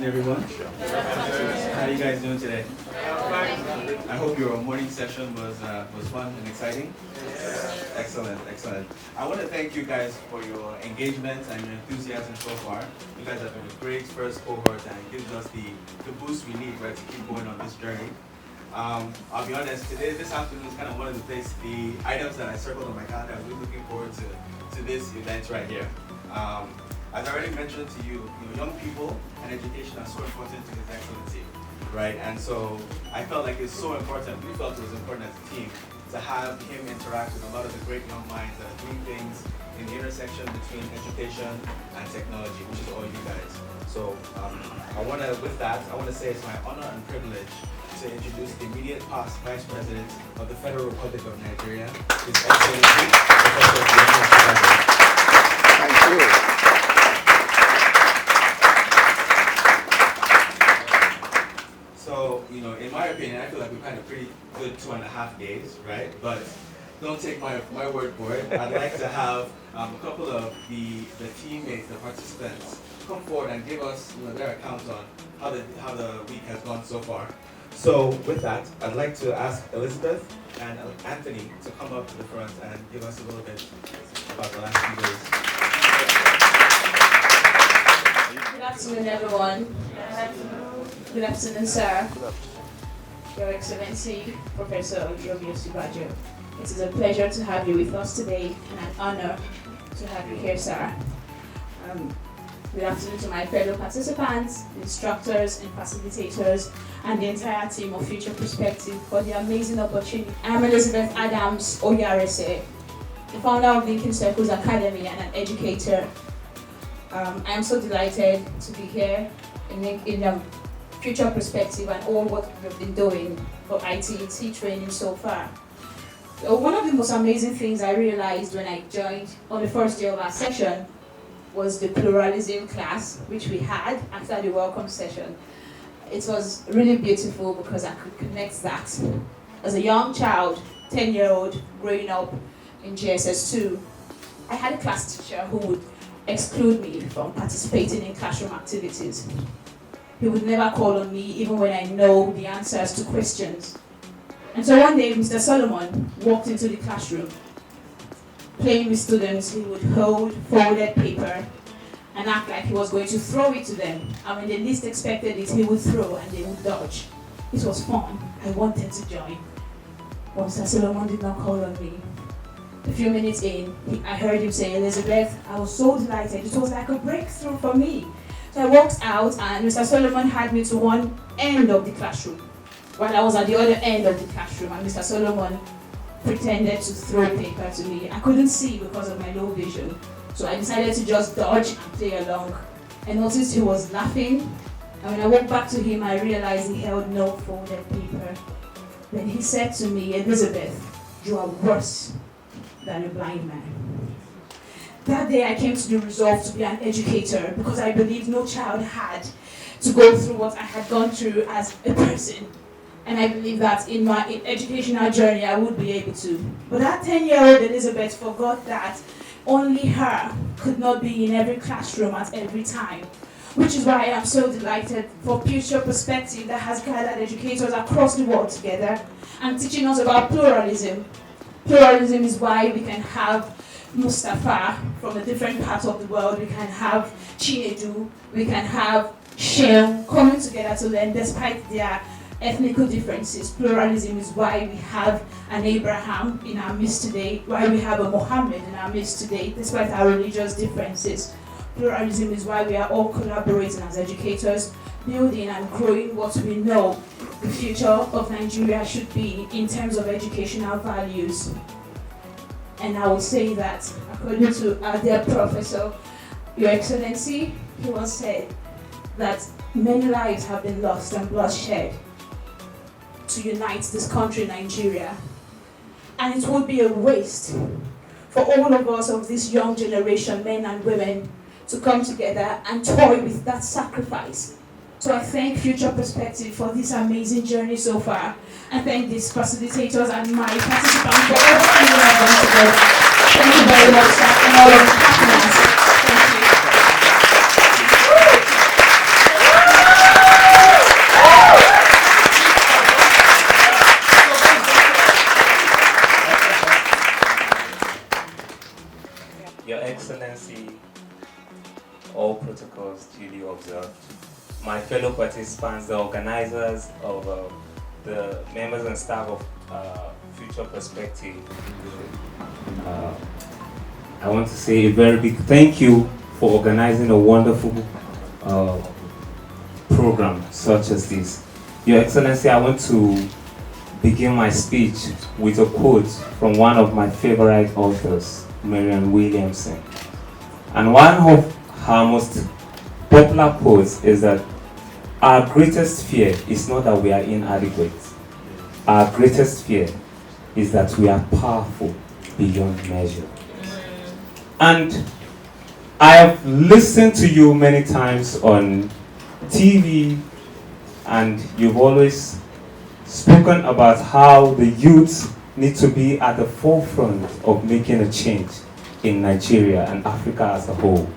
Everyone. How are you guys doing today? I hope your morning session was fun and exciting. Excellent, excellent. I want to thank you guys for your engagement and your enthusiasm so far. You guys have been a great first cohort and it gives us the boost we need, right, to keep going on this journey. I'll be honest, this afternoon is kind of one of the items that I circled on my calendar. I'm really looking forward to this event right here. As I already mentioned to you, young people and education are so important to His Excellency, right? And so I felt like it's so important, we felt it was important as a team to have him interact with a lot of the great young minds that are doing things in the intersection between education and technology, which is all you guys. So with that, I want to say it's my honor and privilege to introduce the immediate past Vice President of the Federal Republic of Nigeria, His Excellency, Professor Oluyemi Oluleke. Thank you. So, in my opinion, I feel like we've had a pretty good 2.5 days, right? But don't take my word for it. I'd like to have a couple of the teammates, the participants, come forward and give us their account on how the week has gone so far. So with that, I'd like to ask Elizabeth and Anthony to come up to the front and give us a little bit about the last few days. Good afternoon, everyone. Good afternoon, sir. Your Excellency, Professor Oluyemi Osinbajo. It is a pleasure to have you with us today and an honor to have you here, sir. Good afternoon to my fellow participants, instructors and facilitators, and the entire team of Future Perspective for the amazing opportunity. I'm Elizabeth Adams Oyarese, the founder of Lincoln Circles Academy and an educator. I am so delighted to be here in Future Perspective and all what we've been doing for ITET training so far. So one of the most amazing things I realized when I joined on the first day of our session was the pluralism class, which we had after the welcome session. It was really beautiful because I could connect that. As a young child, 10-year-old, growing up in GSS2, I had a class teacher who would exclude me from participating in classroom activities. He would never call on me even when I know the answers to questions. And so one day, Mr. Solomon walked into the classroom. Playing with students, he would hold folded paper and act like he was going to throw it to them. And when they least expected it, he would throw and they would dodge. It was fun. I wanted to join. But Mr. Solomon did not call on me. A few minutes in, I heard him say, "Elizabeth, I was so delighted. It was like a breakthrough for me." So I walked out and Mr. Solomon had me to one end of the classroom, while I was at the other end of the classroom, and Mr. Solomon pretended to throw paper to me. I couldn't see because of my low vision, so I decided to just dodge and play along. I noticed he was laughing, and when I walked back to him, I realized he held no folded paper. Then he said to me, "Elizabeth, you are worse than a blind man." That day I came to the resolve to be an educator because I believed no child had to go through what I had gone through as a person. And I believe that in my educational journey I would be able to. But that 10-year-old Elizabeth forgot that only her could not be in every classroom at every time. Which is why I am so delighted for Future Perspective that has gathered educators across the world together and teaching us about pluralism. Pluralism is why we can have Mustafa from a different part of the world, we can have Chinedu, we can have Shem coming together to learn despite their ethnical differences. Pluralism is why we have an Abraham in our midst today, why we have a Muhammad in our midst today, despite our religious differences. Pluralism is why we are all collaborating as educators, building and growing what we know the future of Nigeria should be in terms of educational values. And I would say that, according to our dear Professor, Your Excellency, he once said that many lives have been lost and blood shed to unite this country, Nigeria. And it would be a waste for all of us of this young generation, men and women, to come together and toy with that sacrifice. So I thank Future Perspective for this amazing journey so far. I thank these facilitators and my participants for everything we have done together. Thank you very much, sir, and all of the partners. Thank you. Your Excellency, all protocols duly observed. My fellow participants, the organizers of the members and staff of Future Perspective, I want to say a very big thank you for organizing a wonderful program such as this. Your Excellency, I want to begin my speech with a quote from one of my favorite authors, Marianne Williamson. And one of her most popular quotes is that our greatest fear is not that we are inadequate. Our greatest fear is that we are powerful beyond measure. And I have listened to you many times on TV, and you've always spoken about how the youth need to be at the forefront of making a change in Nigeria and Africa as a whole.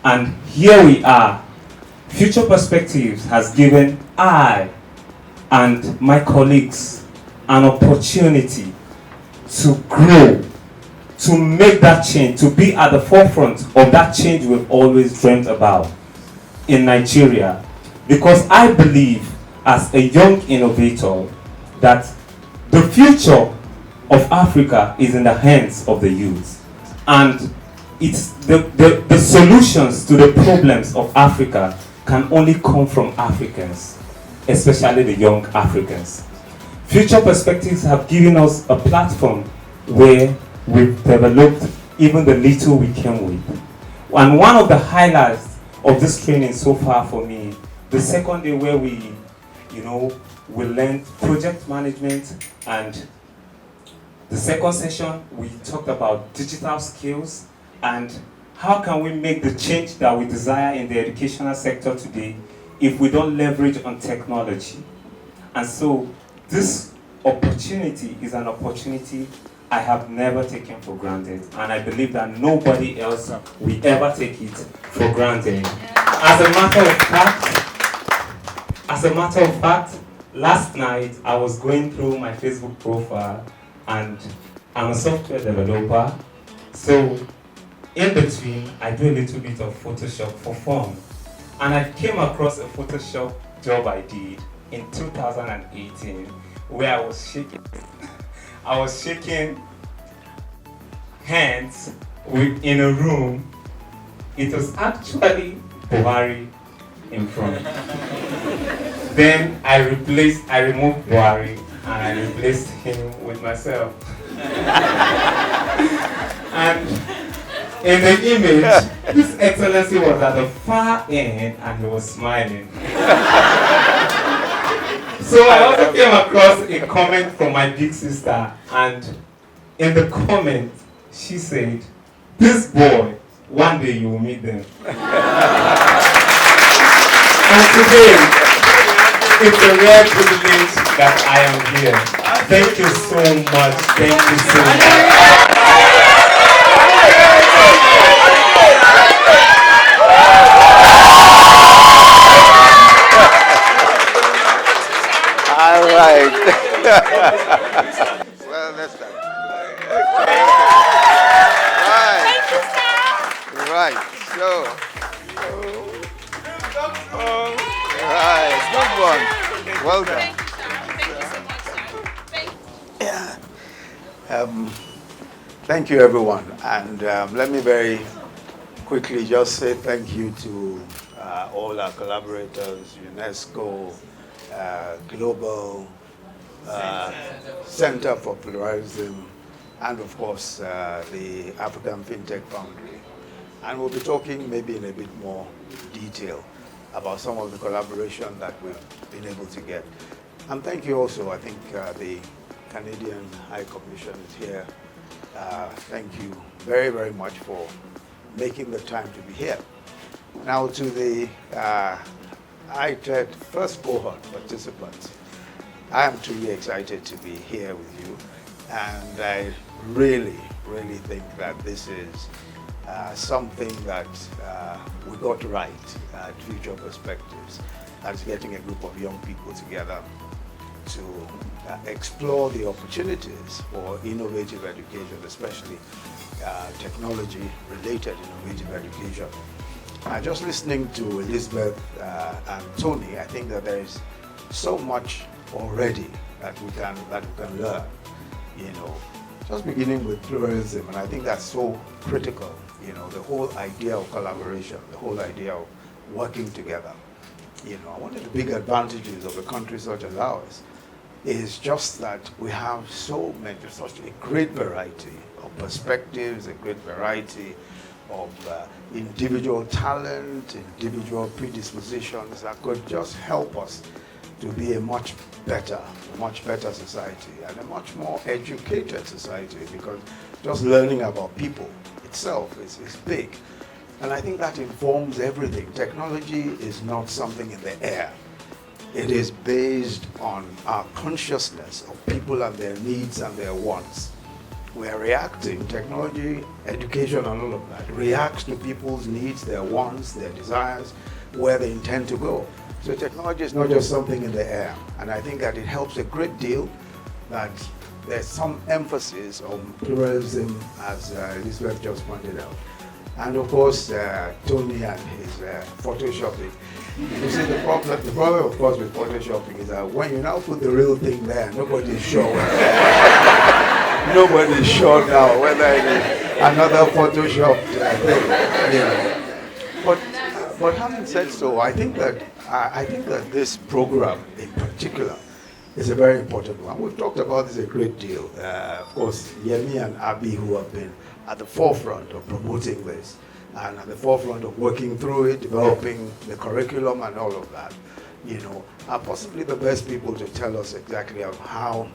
And here we are. Future Perspectives has given I and my colleagues an opportunity to grow, to make that change, to be at the forefront of that change we've always dreamt about in Nigeria. Because I believe, as a young innovator, that the future of Africa is in the hands of the youth. And it's the solutions to the problems of Africa can only come from Africans, especially the young Africans. Future Perspectives have given us a platform where we've developed even the little we came with. And one of the highlights of this training so far for me, the second day where we learned project management, and the second session we talked about digital skills and how can we make the change that we desire in the educational sector today if we don't leverage on technology. And so this opportunity is an opportunity I have never taken for granted, and I believe that nobody else will ever take it for granted. As a matter of fact, last night I was going through my Facebook profile, and I'm a software developer, so in between I do a little bit of Photoshop for fun, and I came across a Photoshop job I did in 2018 where I was shaking hands in a room. It was actually Buhari in front. Then I removed Buhari and I replaced him with myself. And in the image, His Excellency was at the far end and he was smiling. So I also came across a comment from my big sister, and in the comment, she said, "This boy, one day you will meet them." And today, it's a rare privilege that I am here. Thank you so much. Thank you so much. All right. Well, that's done. Right. So. Right. Good one. Well done. Thank you, everyone. And let me very quickly just say thank you to all our collaborators, UNESCO, Global Center for Pluralism, and of course the African FinTech Foundry. And we'll be talking maybe in a bit more detail about some of the collaboration that we've been able to get. And thank you also, I think the Canadian High Commission is here Thank you very, very much for making the time to be here. Now to the ITET first cohort participants. I am truly excited to be here with you, and I really, really think that this is something that we got right at Future Perspectives. That's getting a group of young people together to explore the opportunities for innovative education, especially technology-related innovative education. Just listening to Elizabeth and Tony, I think that there is so much already that we can learn. You know, just beginning with pluralism, and I think that's so critical. You know, the whole idea of collaboration, the whole idea of working together. You know, one of the big advantages of a country such as ours is just that we have such a great variety of perspectives, a great variety of individual talent, individual predispositions that could just help us to be a much better society and a much more educated society, because just learning about people itself is big. And I think that informs everything. Technology is not something in the air. It is based on our consciousness of people and their needs and their wants. We are reacting, technology, education and all of that reacts to people's needs, their wants, their desires, where they intend to go. So technology is not just something in the air. And I think that it helps a great deal that there's some emphasis on pluralism, as Elizabeth just pointed out. And of course, Tony and his photoshopping. You see, the problem, of course, with photoshopping is that when you now put the real thing there, nobody's sure. Nobody's sure now whether it is another photoshopped thing. You know. But having said so, I think that this program in particular is a very important one. We've talked about this a great deal. Of course, Yemi and Abi, who have been at the forefront of promoting this and at the forefront of working through it, developing the curriculum and all of that, you know, are possibly the best people to tell us exactly how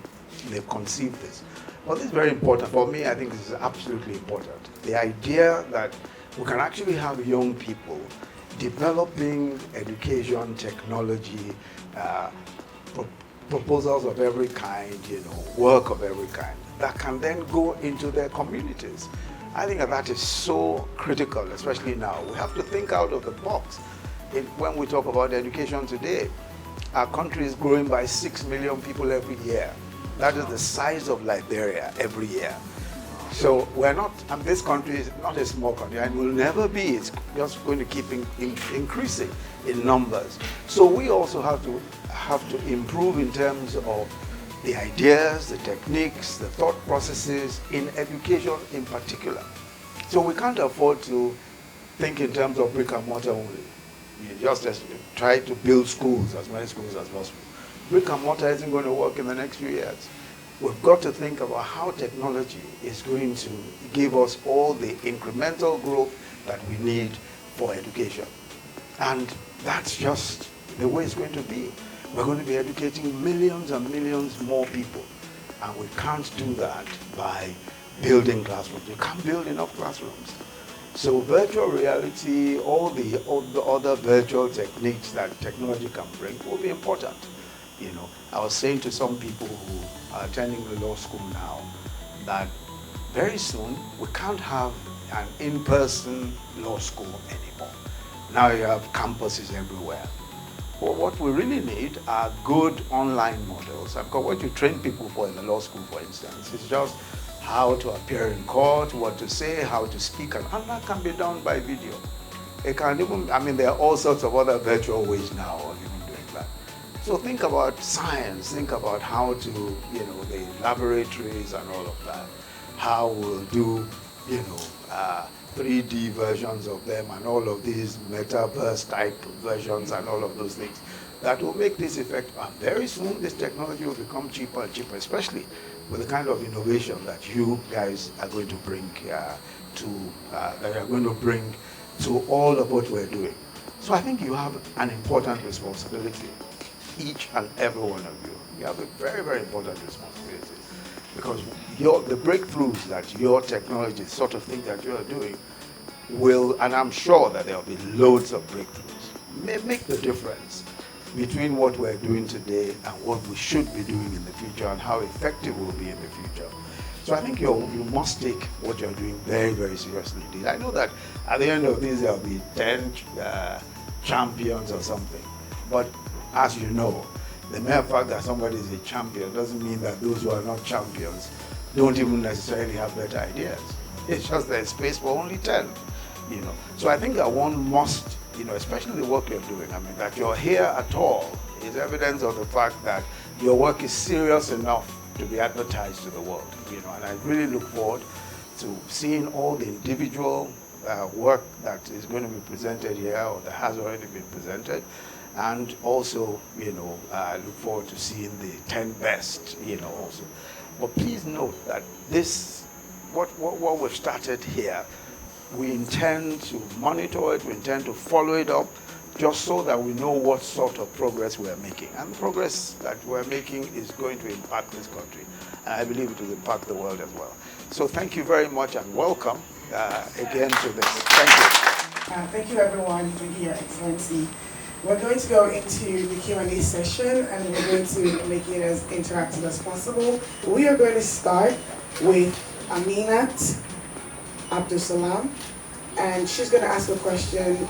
they've conceived this. But this is very important. For me, I think this is absolutely important. The idea that we can actually have young people developing education, technology, proposals of every kind, you know, work of every kind, that can then go into their communities. I think that is so critical, especially now. We have to think out of the box. When we talk about education today, our country is growing by 6 million people every year. That is the size of Liberia every year. So we're not, and this country is not a small country, and will never be. It's just going to keep increasing in numbers. So we also have to improve in terms of the ideas, the techniques, the thought processes in education in particular. So we can't afford to think in terms of brick and mortar only. You just try to build schools, as many schools as possible. Brick and mortar isn't going to work in the next few years. We've got to think about how technology is going to give us all the incremental growth that we need for education. And that's just the way it's going to be. We're going to be educating millions and millions more people. And we can't do that by building classrooms. You can't build enough classrooms. So virtual reality, all the other virtual techniques that technology can bring will be important. You know, I was saying to some people who are attending the law school now that very soon we can't have an in-person law school anymore. Now you have campuses everywhere. But what we really need are good online models. And what you train people for in the law school, for instance, is just how to appear in court, what to say, how to speak, and that can be done by video. It can even, I mean, there are all sorts of other virtual ways now of even doing that. So think about science, think about how to, you know, the laboratories and all of that, how we'll do, you know, 3D versions of them and all of these metaverse type versions and all of those things that will make this effect. And very soon this technology will become cheaper and cheaper, especially with the kind of innovation that you guys are going to bring to all of what we're doing. So I think you have an important responsibility, each and every one of you. You have a very, very important responsibility. because the breakthroughs that your technology, sort of thing that you're doing, will, and I'm sure that there'll be loads of breakthroughs, may make the difference between what we're doing today and what we should be doing in the future and how effective we'll be in the future. So I think you must take what you're doing very, very seriously indeed. I know that at the end of this there'll be 10 champions or something, but as you know, the mere fact that somebody is a champion doesn't mean that those who are not champions don't even necessarily have better ideas. It's just there's space for only 10, you know. So I think that one must, you know, especially the work you're doing, I mean, that you're here at all is evidence of the fact that your work is serious enough to be advertised to the world, you know. And I really look forward to seeing all the individual work that is going to be presented here or that has already been presented. And also, you know, I look forward to seeing the 10 best, you know, also. But please note that this, what we've started here, we intend to monitor it, we intend to follow it up, just so that we know what sort of progress we're making. And the progress that we're making is going to impact this country. And I believe it will impact the world as well. So thank you very much and welcome again to this. Thank you. Thank you everyone. Thank you, Your Excellency. We're going to go into the Q&A session and we're going to make it as interactive as possible. We are going to start with Aminat Abdusalam, and she's going to ask a question,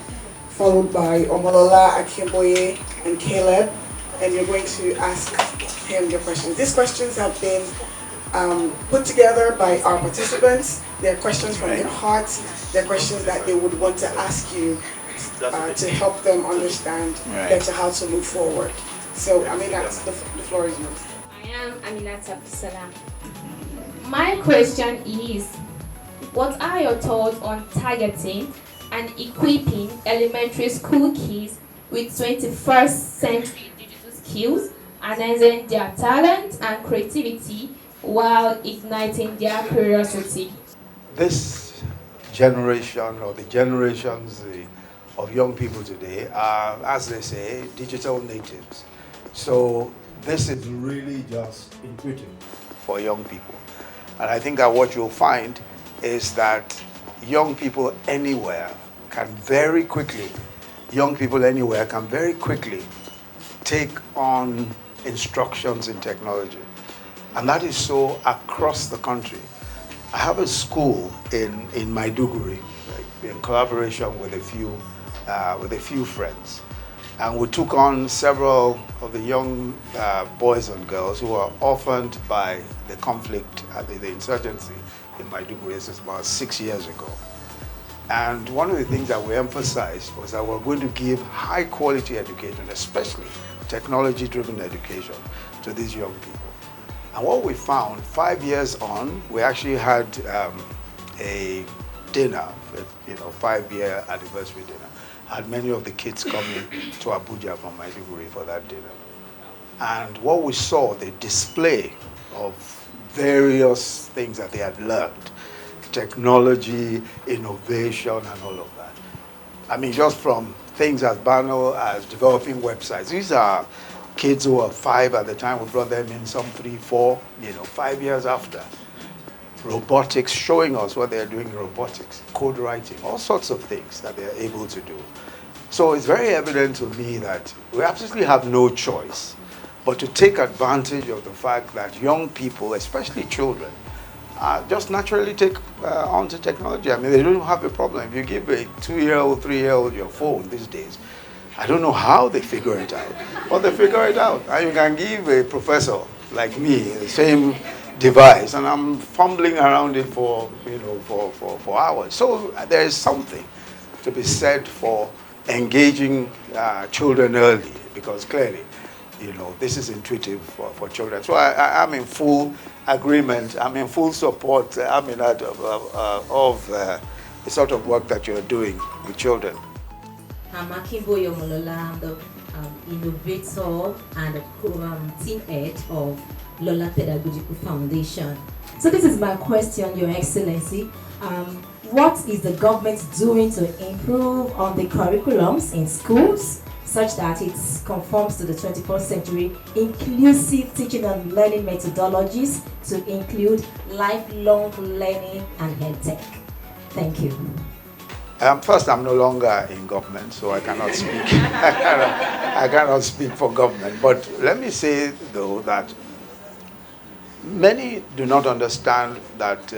followed by Omolola Akimboye and Caleb, and you're going to ask him your questions. These questions have been put together by our participants. They're questions from their hearts. They're questions that they would want to ask you to help them understand better how to move forward. So, Aminat, the floor is yours. I am Aminat Abdusalam. My question is, what are your thoughts on targeting and equipping elementary school kids with 21st century digital skills, enhancing their talent and creativity while igniting their curiosity? This generation, or the generations of young people today, are, as they say, digital natives. So this is really just intuitive for young people. And I think that what you'll find is that young people anywhere can very quickly take on instructions in technology. And that is so across the country. I have a school in Maiduguri, in collaboration with a few friends. And we took on several of the young boys and girls who were orphaned by the conflict, the insurgency in Maiduguri. This is about 6 years ago. And one of the things that we emphasized was that we're going to give high quality education, especially technology-driven education, to these young people. And what we found, 5 years on, we actually had a dinner, 5-year anniversary dinner. Had many of the kids coming to Abuja from Maiduguri for that dinner. And what we saw, the display of various things that they had learned, technology, innovation, and all of that. I mean, just from things as banal as developing websites. These are kids who were 5 at the time. We brought them in, some 3, 4, 5 years after. Robotics, showing us what they're doing in robotics, code writing, all sorts of things that they're able to do. So it's very evident to me that we absolutely have no choice but to take advantage of the fact that young people, especially children, just naturally take onto technology. I mean, they don't have a problem. If you give a 2-year-old, 3-year-old your phone these days, I don't know how they figure it out, but they figure it out. And you can give a professor like me the same device, and I'm fumbling around it for hours. So there is something to be said for engaging children early, because clearly, this is intuitive for children. So I'm in full agreement. I'm in full support. I'm in that of the sort of work that you're doing with children. I'm Akimboye Omolola. I'm the innovator and team head of Lola Pedagogical Foundation. So this is my question, Your Excellency. What is the government doing to improve on the curriculums in schools, such that it conforms to the 21st century inclusive teaching and learning methodologies to include lifelong learning and health tech? Thank you. First, I'm no longer in government, so I cannot speak. I cannot speak for government. But let me say, though, that many do not understand that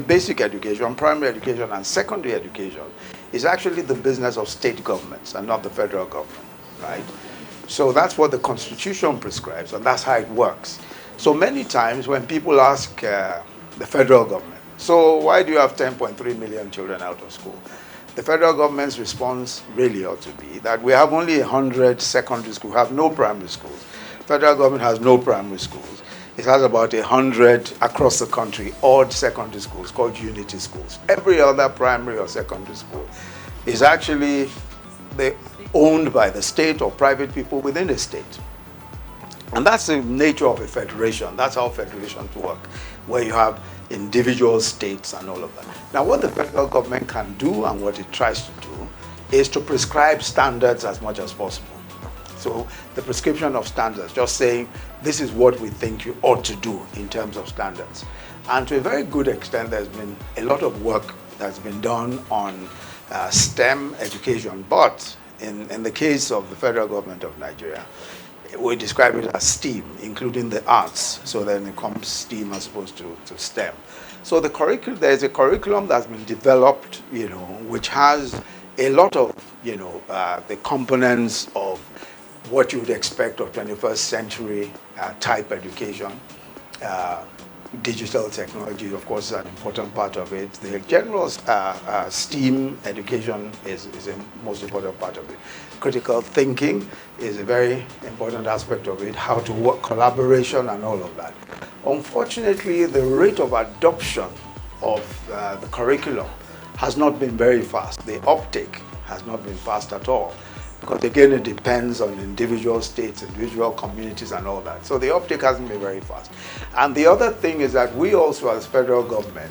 basic education, primary education, and secondary education is actually the business of state governments and not the federal government, right? So that's what the Constitution prescribes, and that's how it works. So many times when people ask the federal government, so why do you have 10.3 million children out of school? The federal government's response really ought to be that we have only 100 secondary schools, we have no primary schools. Federal government has no primary schools. It has about 100 across the country, odd secondary schools called unity schools. Every other primary or secondary school is actually owned by the state or private people within the state. And that's the nature of a federation. That's how federations work, where you have individual states and all of that. Now, what the federal government can do and what it tries to do is to prescribe standards as much as possible. So the prescription of standards, just saying, this is what we think you ought to do in terms of standards. And to a very good extent, there's been a lot of work that's been done on STEM education. But in the case of the federal government of Nigeria, we describe it as STEAM, including the arts. So then it comes STEAM as opposed to STEM. So there's a curriculum that's been developed, which has a lot of, the components of what you would expect of 21st century type education. Digital technology, of course, is an important part of it. The general STEAM education is a most important part of it. Critical thinking is a very important aspect of it, how to work, collaboration and all of that. Unfortunately, the rate of adoption of the curriculum has not been very fast. The uptake has not been fast at all. Because again, it depends on individual states, individual communities and all that. So the uptake hasn't been very fast. And the other thing is that we also as federal government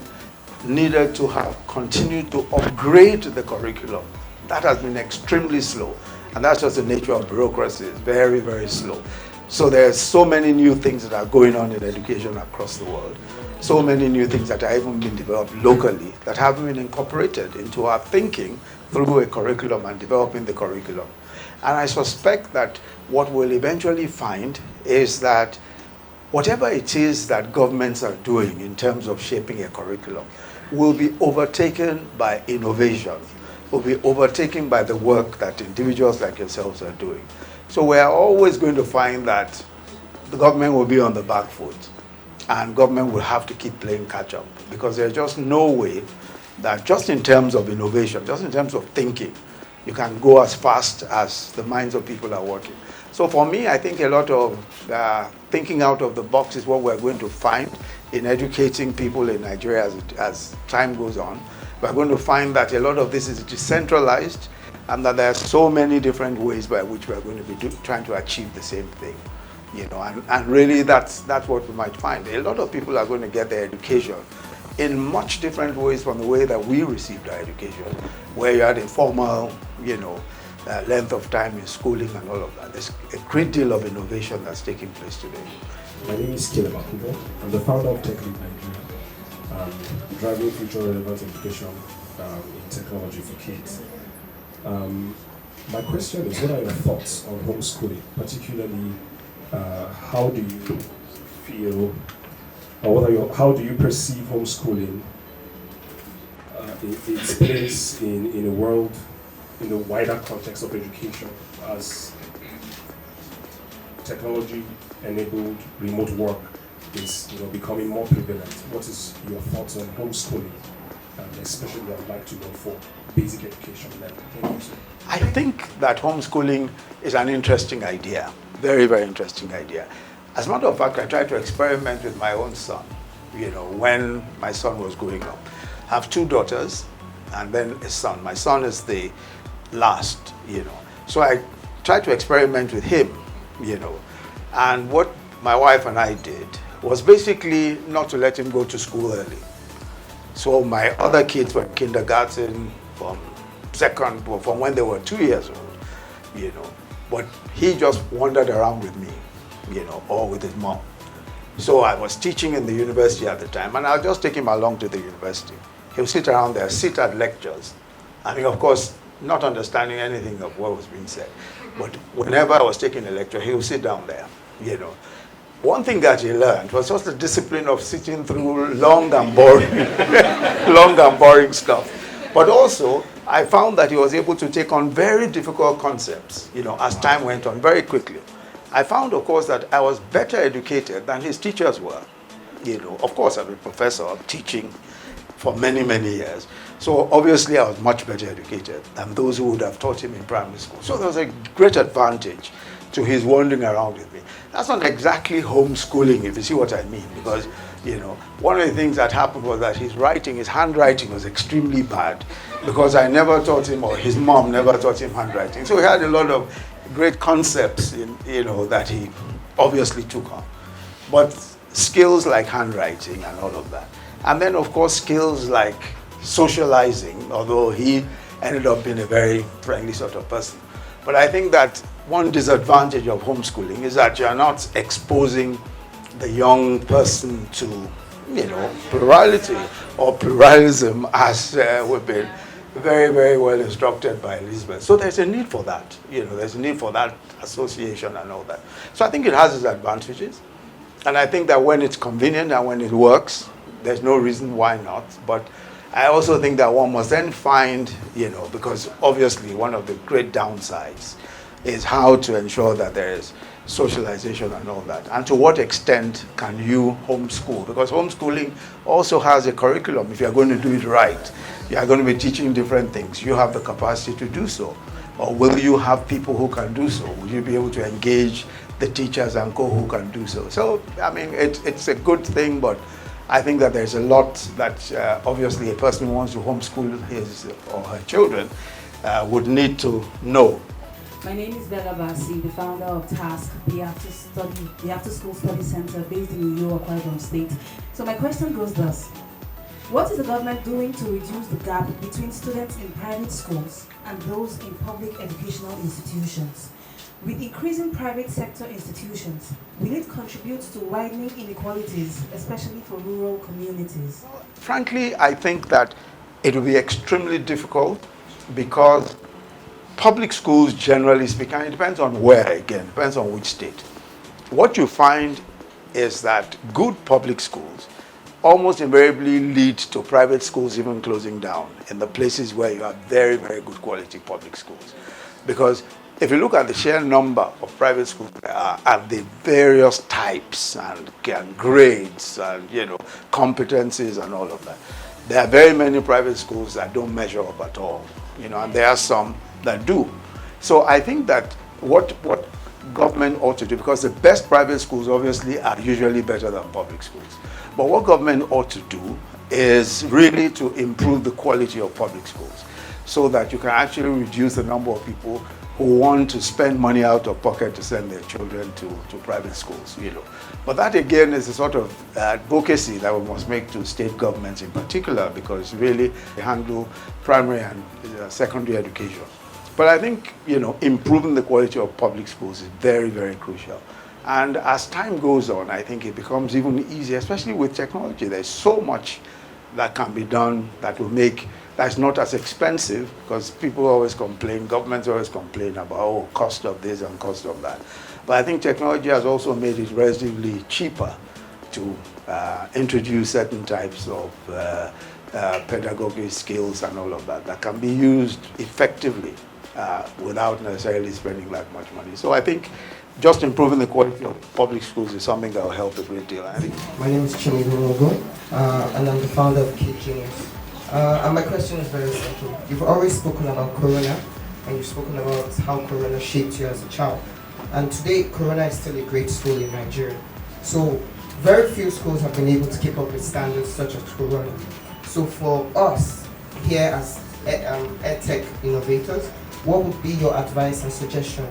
needed to have continued to upgrade the curriculum. That has been extremely slow. And that's just the nature of bureaucracy. It's very, very slow. So there's so many new things that are going on in education across the world. So many new things that are even being developed locally that haven't been incorporated into our thinking through a curriculum and developing the curriculum. And I suspect that what we'll eventually find is that whatever it is that governments are doing in terms of shaping a curriculum will be overtaken by innovation, will be overtaken by the work that individuals like yourselves are doing. So we are always going to find that the government will be on the back foot and government will have to keep playing catch up because there's just no way that just in terms of innovation, just in terms of thinking, you can go as fast as the minds of people are working. So for me, I think a lot of thinking out of the box is what we're going to find in educating people in Nigeria as time goes on. We're going to find that a lot of this is decentralized and that there are so many different ways by which we're going to be trying to achieve the same thing. And really that's what we might find. A lot of people are going to get their education in much different ways from the way that we received our education, where you had a formal, length of time in schooling and all of that. There's a great deal of innovation that's taking place today. My name is Timbuktoo. I'm the founder of Tech Lead Nigeria, driving future relevant education in technology for kids. My question is, what are your thoughts on homeschooling, particularly how do you feel, or how do you perceive homeschooling its place in a world, in the wider context of education, as technology-enabled remote work is becoming more prevalent? What is your thoughts on homeschooling, especially I'd like to go for basic education level? Thank you, sir. I think that homeschooling is an interesting idea, very, very interesting idea. As a matter of fact, I tried to experiment with my own son, when my son was growing up. I have two daughters and then a son. My son is the last, So I tried to experiment with him, And what my wife and I did was basically not to let him go to school early. So my other kids were in kindergarten from when they were 2 years old. But he just wandered around with me, or with his mom. So I was teaching in the university at the time, and I'll just take him along to the university. He'll sit around there, sit at lectures. I mean, of course, not understanding anything of what was being said. But whenever I was taking a lecture, he would sit down there, One thing that he learned was just the discipline of sitting through long and boring stuff. But also, I found that he was able to take on very difficult concepts, as time went on, very quickly. I found, of course, that I was better educated than his teachers were. Of course, I'm a professor teaching for many, many years. So obviously, I was much better educated than those who would have taught him in primary school. So there was a great advantage to his wandering around with me. That's not exactly homeschooling, if you see what I mean, because, one of the things that happened was that his handwriting was extremely bad, because I never taught him, or his mom never taught him handwriting. So he had a lot of great concepts, that he obviously took on. But skills like handwriting and all of that. And then, of course, skills like socializing, although he ended up being a very friendly sort of person. But I think that one disadvantage of homeschooling is that you're not exposing the young person to, plurality or pluralism, as we've been very, very well instructed by Elizabeth. So there's a need for that. There's a need for that association and all that. So I think it has its advantages. And I think that when it's convenient and when it works, there's no reason why not. But I also think that one must then find, because obviously one of the great downsides is how to ensure that there is socialization and all that. And to what extent can you homeschool? Because homeschooling also has a curriculum. If you're going to do it right, you're going to be teaching different things. You have the capacity to do so. Or will you have people who can do so? Will you be able to engage the teachers and who can do so? So, I mean, it's a good thing, but I think that there's a lot that obviously a person who wants to homeschool his or her children would need to know. My name is Bella Bassi, the founder of TASK, the after-school study center based in Uyo, Akwa Ibom State. So my question goes thus. What is the government doing to reduce the gap between students in private schools and those in public educational institutions? With increasing private sector institutions, will it contribute to widening inequalities, especially for rural communities? Frankly, I think that it will be extremely difficult because public schools, generally speaking, it depends on where, again, depends on which state. What you find is that good public schools almost invariably lead to private schools even closing down in the places where you have very, very good quality public schools. Because if you look at the sheer number of private schools there are, and the various types and grades and competencies and all of that, there are very many private schools that don't measure up at all, and there are some that do. So I think that what government ought to do, because the best private schools obviously are usually better than public schools, but what government ought to do is really to improve the quality of public schools so that you can actually reduce the number of people who want to spend money out of pocket to send their children to private schools, But that again is a sort of advocacy that we must make to state governments in particular, because really they handle primary and secondary education. But I think, improving the quality of public schools is very, very crucial. And as time goes on, I think it becomes even easier, especially with technology. There's so much that can be done that will make that's not as expensive, because people always complain, governments always complain about, cost of this and cost of that. But I think technology has also made it relatively cheaper to introduce certain types of pedagogy skills and all of that can be used effectively without necessarily spending that much money. So I think just improving the quality of public schools is something that will help a great deal. I think. My name is Chimigo and I'm the founder of Kid Genius. And my question is very simple. You've always spoken about Corona, and you've spoken about how Corona shaped you as a child. And today, Corona is still a great school in Nigeria. So very few schools have been able to keep up with standards such as Corona. So for us here as EdTech innovators, what would be your advice and suggestion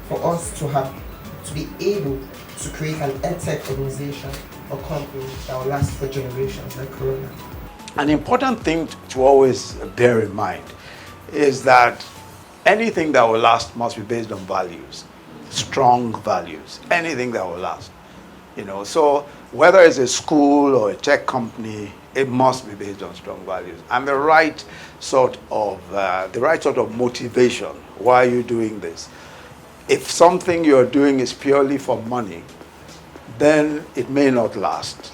for us to be able to create an EdTech organization or company that will last for generations like Corona? An important thing to always bear in mind is that anything that will last must be based on values, strong values, anything that will last. So whether it's a school or a tech company, it must be based on strong values and the right sort of motivation. Why are you doing this? If something you're doing is purely for money, then it may not last.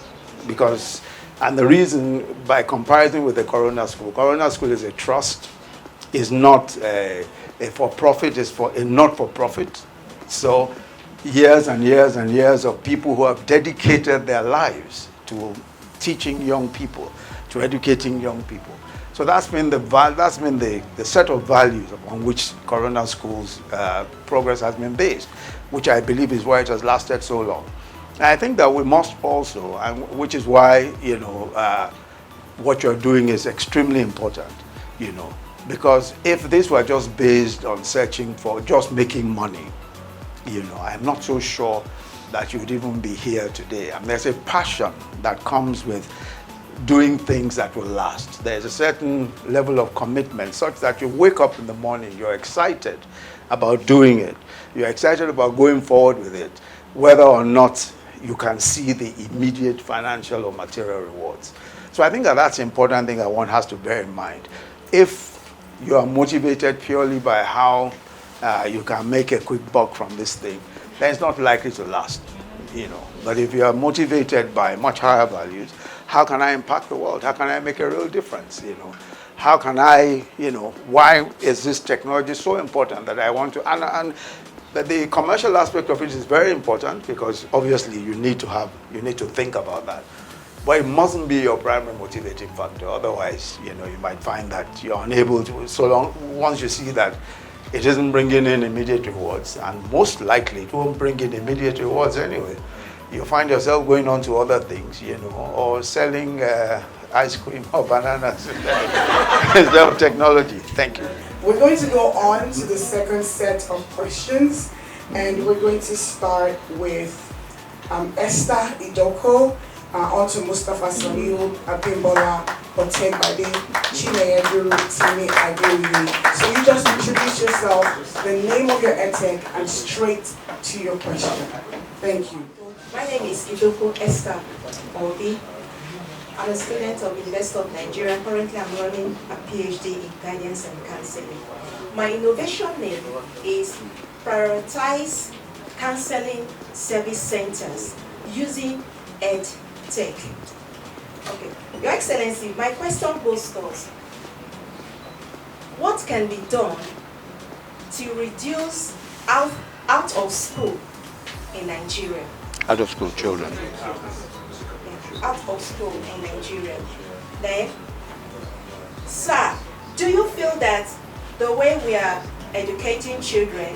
And the reason, by comparison with the Corona School is a trust, is not a for-profit, is for a not-for-profit. So years and years and years of people who have dedicated their lives to teaching young people, to educating young people. So that's been the set of values upon which Corona School's progress has been based, which I believe is why it has lasted so long. And I think that we must also, and which is why what you're doing is extremely important, because if this were just based on searching for just making money, I'm not so sure that you would even be here today. And there's a passion that comes with doing things that will last. There's a certain level of commitment such that you wake up in the morning, you're excited about doing it. You're excited about going forward with it, whether or not you can see the immediate financial or material rewards. So I think that that's an important thing that one has to bear in mind. If you are motivated purely by how you can make a quick buck from this thing, then it's not likely to last, But if you are motivated by much higher values, how can I impact the world? How can I make a real difference, How can I, why is this technology so important that I want to, and the commercial aspect of it is very important because obviously you need to think about that. But it mustn't be your primary motivating factor. Otherwise, you might find that you're unable to, once you see that it isn't bringing in immediate rewards, and most likely it won't bring in immediate rewards anyway. You'll find yourself going on to other things, or selling ice cream or bananas instead of technology. Thank you. We're going to go on to the second set of questions, and we're going to start with Esther Idoko, on to Mustafa Samiu, Abimbola, Otegbade, Chineyedu, Timi Adewiyi. So you just introduce yourself, the name of your EdTech, and straight to your question. Thank you. My name is Idoko Esther Obi. I'm a student of University of Nigeria. Currently, I'm running a PhD in guidance and counseling. My innovation name is Prioritize Counseling Service Centers using EdTech. Okay, Your Excellency, my question goes thus. What can be done to reduce out of school in Nigeria? Out of school children. Out of school in Nigeria. Then, sir, do you feel that the way we are educating children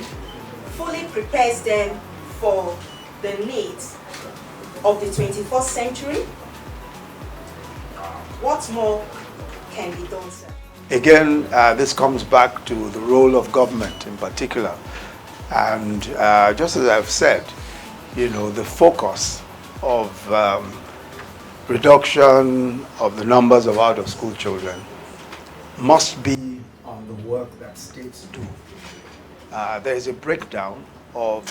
fully prepares them for the needs of the 21st century? What more can be done, sir? Again, this comes back to the role of government in particular. And just as I've said, the focus of reduction of the numbers of out-of-school children must be on the work that states do. There is a breakdown of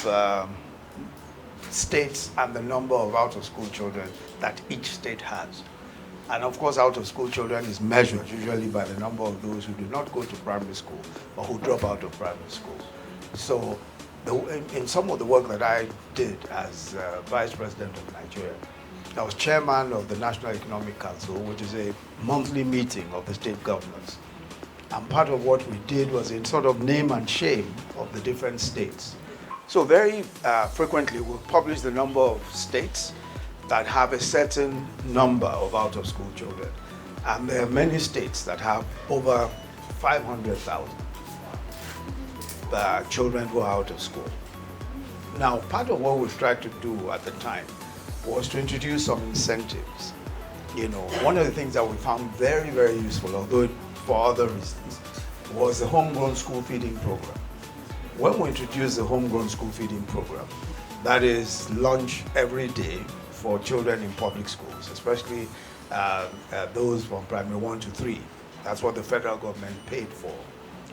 states and the number of out-of-school children that each state has. And of course, out-of-school children is measured usually by the number of those who do not go to primary school or who drop out of primary school. So in some of the work that I did as Vice President of Nigeria, I was chairman of the National Economic Council, which is a monthly meeting of the state governors. And part of what we did was in sort of name and shame of the different states. So very frequently we'll publish the number of states that have a certain number of out-of-school children. And there are many states that have over 500,000 children who are out of school. Now, part of what we've tried to do at the time was to introduce some incentives. One of the things that we found very, very useful, although for other reasons, was the homegrown school feeding program. When we introduced the homegrown school feeding program, that is lunch every day for children in public schools, especially those from primary 1 to 3. That's what the federal government paid for.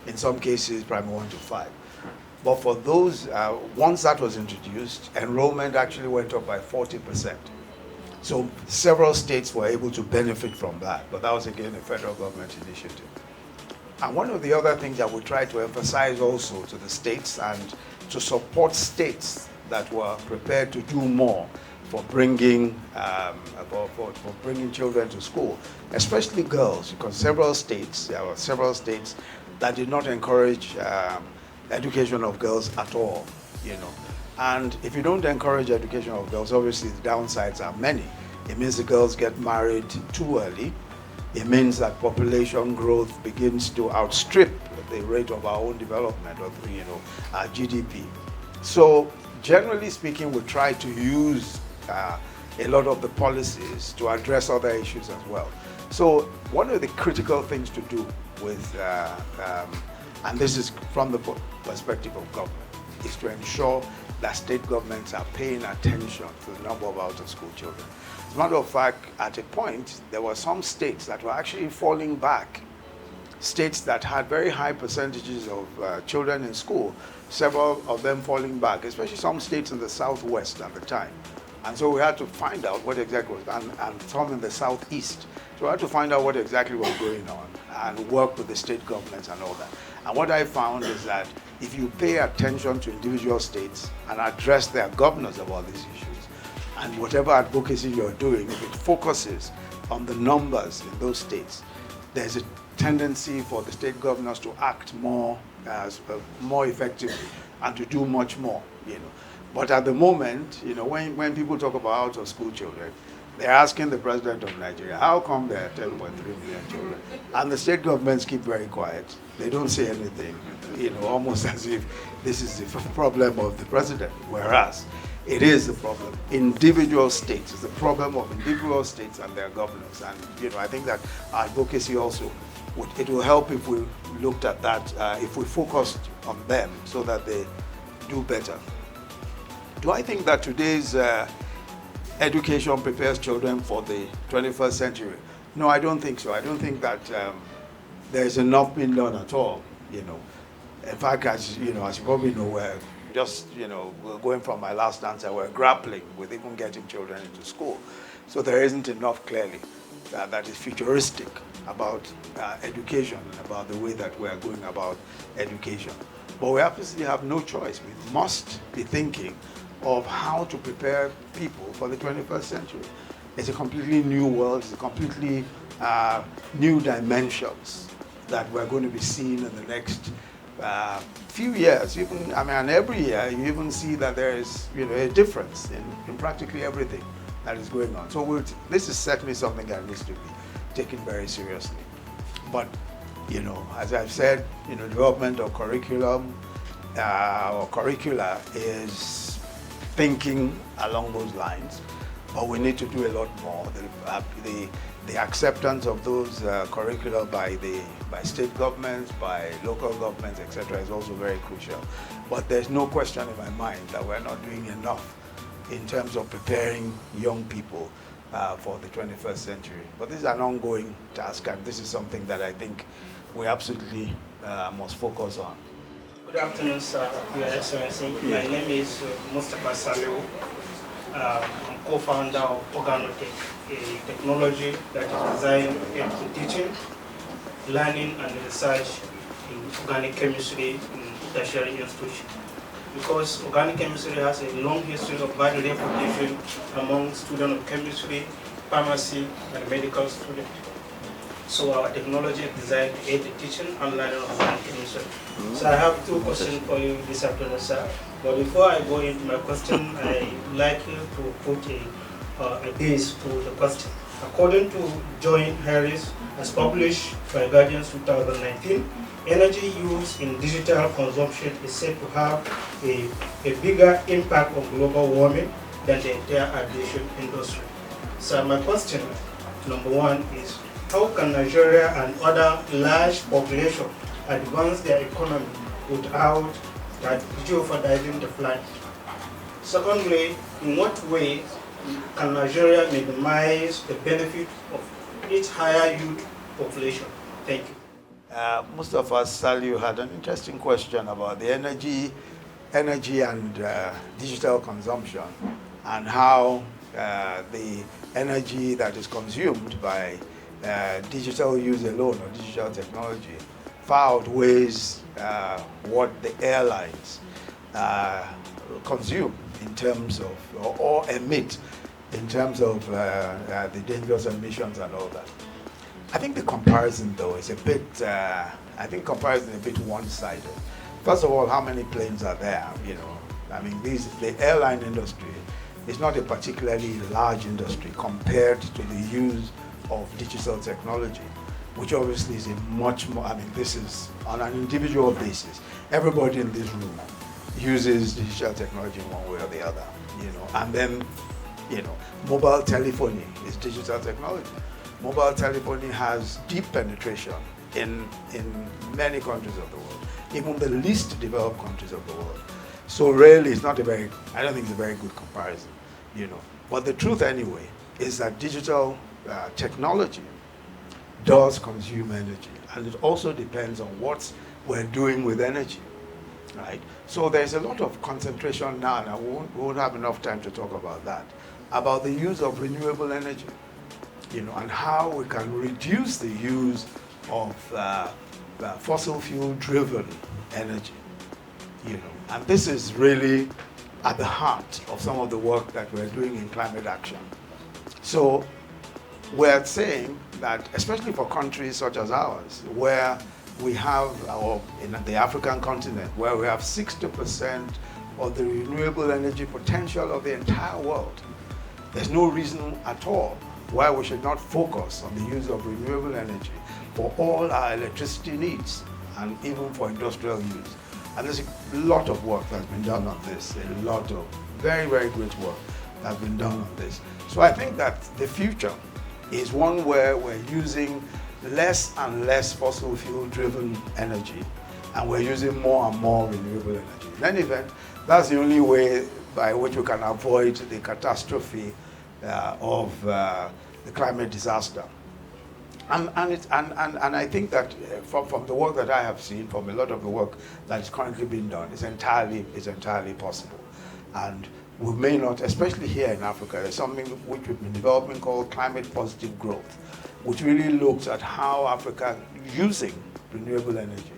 in some cases primary 1 to 5. But for those, once that was introduced, enrollment actually went up by 40%. So several states were able to benefit from that, but that was again a federal government initiative. And one of the other things that we try to emphasize also to the states and to support states that were prepared to do more for bringing bringing children to school, especially girls, because there were several states that did not encourage education of girls at all, And if you don't encourage education of girls, obviously the downsides are many. It means the girls get married too early. It means that population growth begins to outstrip the rate of our own development, or our GDP. So generally speaking, we try to use a lot of the policies to address other issues as well. So one of the critical things to do with, and this is from the perspective of government, is to ensure that state governments are paying attention to the number of out-of-school children. As a matter of fact, at a point, there were some states that were actually falling back, states that had very high percentages of children in school, several of them falling back, especially some states in the southwest at the time. And so we had to find out what exactly was, and some in the southeast. So we had to find out what exactly was going on and work with the state governments and all that. And what I found is that if you pay attention to individual states and address their governors about these issues, and whatever advocacy you're doing, if it focuses on the numbers in those states, there's a tendency for the state governors to act more effectively and to do much more, But at the moment, when people talk about out-of-school children, they're asking the president of Nigeria, how come there are 10.3 million children? And the state governments keep very quiet. They don't say anything, almost as if this is the problem of the president, whereas it is the problem. Individual states, it's the problem of individual states and their governors. And, I think that our advocacy also, it will help if we looked at that, if we focused on them so that they do better. Do I think that today's education prepares children for the 21st century? No, I don't think so. I don't think that there's enough being done at all, In fact, as you probably know, we're just, we're going from my last answer, we're grappling with even getting children into school. So there isn't enough, clearly, that is futuristic about education and about the way that we are going about education. But we obviously have no choice. We must be thinking of how to prepare people for the 21st century. It's a completely new world, it's a completely new dimensions that we're going to be seeing in the next few years. And every year you even see that there is a difference in practically everything that is going on. So this is certainly something that needs to be taken very seriously. But as I've said, development of curriculum or curricula is thinking along those lines, but we need to do a lot more. The acceptance of those curricula by state governments, by local governments, etc., is also very crucial. But there's no question in my mind that we're not doing enough in terms of preparing young people for the 21st century. But this is an ongoing task, and this is something that I think we absolutely must focus on. Good afternoon, sir, Your Excellency. My name is Mustafa Saliu. I'm co-founder of Organised, a technology that is designed for teaching, learning, and research in organic chemistry in tertiary institutions. Because organic chemistry has a long history of bad reputation among students of chemistry, pharmacy, and medical students. So our technology is designed to aid the teaching and learning of organic chemistry. So I have two questions for you this afternoon, sir. But before I go into my question, I would like you to put a base to the question. According to Joint Harris, as published by Guardians 2019, energy use in digital consumption is said to have a bigger impact on global warming than the entire aviation industry. So my question, number one, is how can Nigeria and other large populations advance their economy without jeopardizing the planet? Secondly, in what way can Nigeria minimize the benefit of its higher youth population? Thank you. Mustafa Saliu had an interesting question about the energy and digital consumption, and how the energy that is consumed by digital use alone or digital technology far outweighs what the airlines consume in terms of, or emit in terms of the dangerous emissions and all that. I think the comparison, though, is a bit, comparison is a bit one-sided. First of all, how many planes are there, you know? I mean, the airline industry is not a particularly large industry compared to the use of digital technology, which obviously is a much more, I mean, this is on an individual basis. Everybody in this room uses digital technology in one way or the other, you know, and then, you know, mobile telephony is digital technology. Mobile telephony has deep penetration in many countries of the world, even the least developed countries of the world. So really, it's not a very, I don't think it's a very good comparison, you know. But the truth anyway is that digital technology does consume energy, and it also depends on what we're doing with energy, right? So there's a lot of concentration now, and we won't have enough time to talk about that, about the use of renewable energy, you know, and how we can reduce the use of fossil fuel-driven energy, you know. And this is really at the heart of some of the work that we're doing in climate action. So we're saying that, especially for countries such as ours, where we have, or in the African continent, where we have 60% of the renewable energy potential of the entire world, there's no reason at all why we should not focus on the use of renewable energy for all our electricity needs and even for industrial use. And there's a lot of work that's been done on this, a lot of very, very great work that's been done on this. So I think that the future is one where we're using less and less fossil fuel-driven energy, and we're using more and more renewable energy. In any event, that's the only way by which we can avoid the catastrophe of the climate disaster. And I think that from the work that I have seen, from a lot of the work that is currently being done, it's entirely possible. And we may not, especially here in Africa, there's something which we've been developing called climate positive growth, which really looks at how Africa using renewable energy,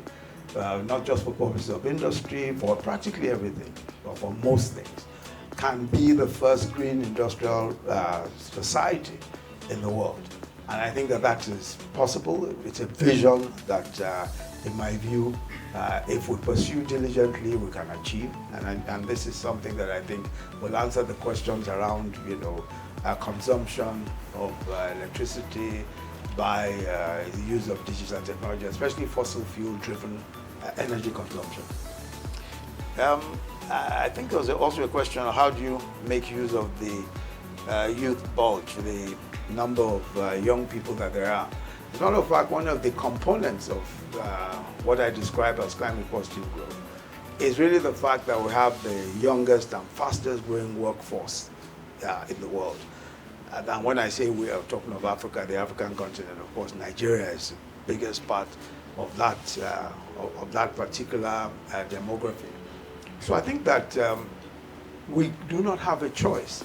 not just for purposes of industry, for practically everything, or for most things, can be the first green industrial society in the world. And I think that that is possible. It's a vision that, in my view, if we pursue diligently, we can achieve. And this is something that I think will answer the questions around, you know, consumption of electricity by the use of digital technology, especially fossil fuel-driven energy consumption. I think there was also a question of how do you make use of the youth bulge, the number of young people that there are. As a matter of fact, one of the components of what I describe as climate positive growth is really the fact that we have the youngest and fastest growing workforce in the world. And when I say we are talking of Africa, the African continent, of course, Nigeria is the biggest part of that particular demography. So I think that we do not have a choice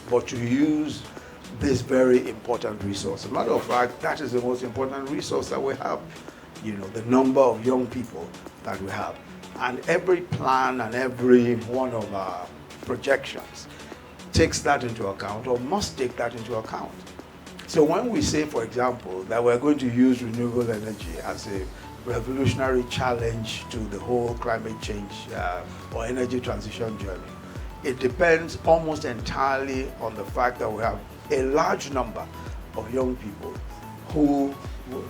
but to use this very important resource. As a matter of fact, that is the most important resource that we have, you know, the number of young people that we have. And every plan and every one of our projections takes that into account, or must take that into account. So when we say, for example, that we're going to use renewable energy as a revolutionary challenge to the whole climate change or energy transition journey, it depends almost entirely on the fact that we have a large number of young people who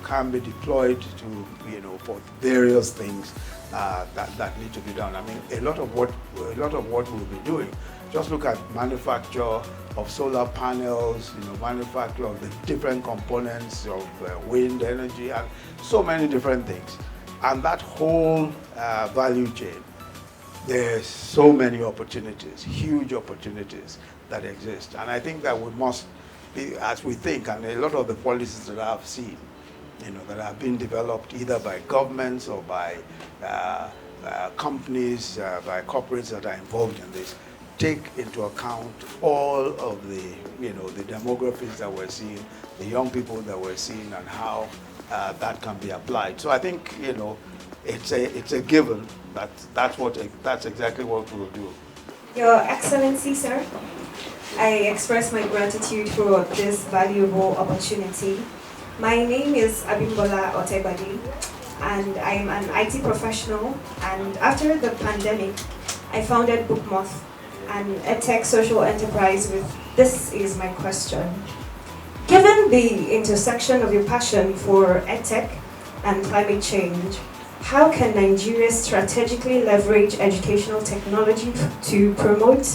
can be deployed to, you know, for various things that need to be done. I mean, a lot of what we'll be doing. Just look at manufacture of solar panels, you know, manufacture of the different components of wind energy, and so many different things. And that whole value chain, there's so many opportunities, huge opportunities that exist. And I think that we must be, as we think, and a lot of the policies that I've seen that are being developed either by governments or by companies, by corporates that are involved in this, take into account all of the, the demographics that we're seeing, the young people that we're seeing, and how that can be applied. So I think, it's a given that that's exactly what we'll do. Your Excellency, sir, I express my gratitude for this valuable opportunity. My name is Abimbola Otebadi, and I'm an IT professional. And after the pandemic, I founded Bookmoth, an edtech social enterprise. This is my question. Given the intersection of your passion for edtech and climate change, how can Nigeria strategically leverage educational technology to promote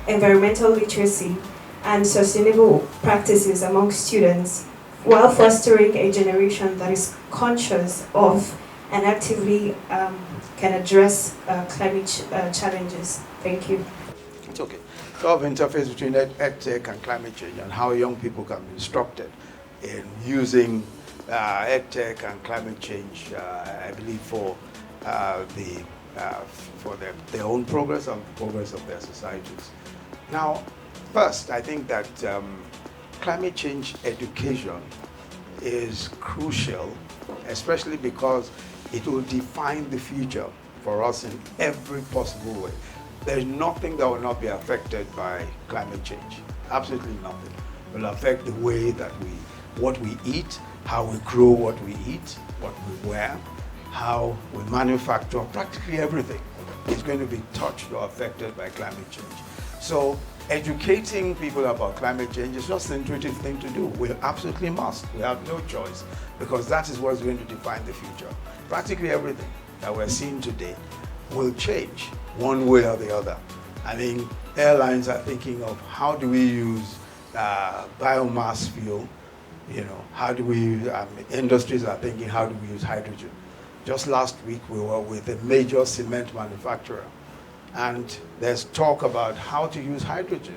environmental literacy and sustainable practices among students while fostering a generation that is conscious of and actively can address climate challenges? Thank you. It's okay. Sort of interface between edtech and climate change, and how young people can be instructed in using edtech and climate change, I believe, for their own progress and progress of their societies. Now, first, I think that climate change education is crucial, especially because it will define the future for us in every possible way. There's nothing that will not be affected by climate change. Absolutely nothing. It will affect the way that what we eat, how we grow what we eat, what we wear, how we manufacture. Practically everything is going to be touched or affected by climate change. So educating people about climate change is just an intuitive thing to do. We absolutely must. We have no choice, because that is what's going to define the future. Practically everything that we're seeing today will change one way or the other. I mean, airlines are thinking of how do we use biomass fuel. How do we, industries are thinking, how do we use hydrogen? Just last week, we were with a major cement manufacturer, and there's talk about how to use hydrogen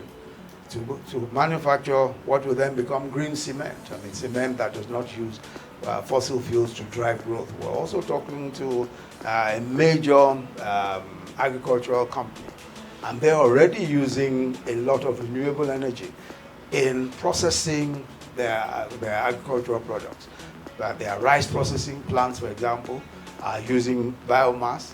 to manufacture what will then become green cement. I mean, cement that does not use fossil fuels to drive growth. We're also talking to a major agricultural company, and they're already using a lot of renewable energy in processing their agricultural products. Their rice processing plants, for example, are using biomass.